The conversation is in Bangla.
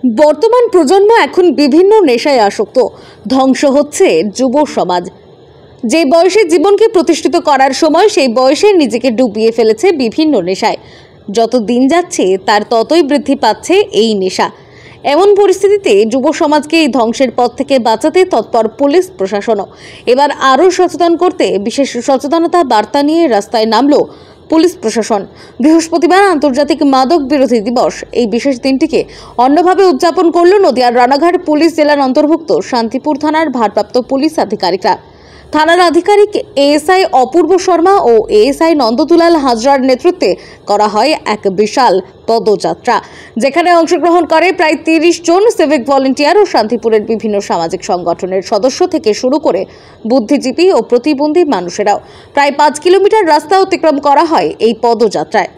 বর্তমান প্রজন্ম এখন বিভিন্ন নেশায় আসক্ত। ধ্বংস হচ্ছে যুব সমাজ। যে বয়সে জীবনকে প্রতিষ্ঠিত করার সময় সেই বয়সে নিজেকে ডুবিয়ে ফেলেছে বিভিন্ন নেশায়। যত দিন যাচ্ছে তার ততই বৃদ্ধি পাচ্ছে এই নেশা। এমন পরিস্থিতিতে যুব সমাজকে এই ধ্বংসের পথ থেকে বাঁচাতে তৎপর পুলিশ প্রশাসনও। এবার আরও সচেতন করতে বিশেষ সচেতনতা বার্তা নিয়ে রাস্তায় নামলো পুলিশ প্রশাসন। বৃহস্পতিবার আন্তর্জাতিক মাদক বিরোধী দিবস। এই বিশেষ দিনটিকে অন্যভাবে উদযাপন করল নদিয়ার রানাঘাট পুলিশ জেলার অন্তর্ভুক্ত শান্তিপুর থানার ভারপ্রাপ্ত পুলিশ আধিকারিকরা। থানার আধিকারিক এএসআই অপূর্ব শর্মা ও এএসআই নন্দদুলাল হাজরার নেতৃত্বে করা হয় এক বিশাল পদযাত্রা, যেখানে অংশগ্রহণ করে প্রায় ৩০ জন সিভিক ভলেন্টিয়ার ও শান্তিপুরের বিভিন্ন সামাজিক সংগঠনের সদস্য থেকে শুরু করে বুদ্ধিজীবী ও প্রতিবন্ধী মানুষেরাও। প্রায় ৫ কিলোমিটার রাস্তা অতিক্রম করা হয় এই পদযাত্রায়।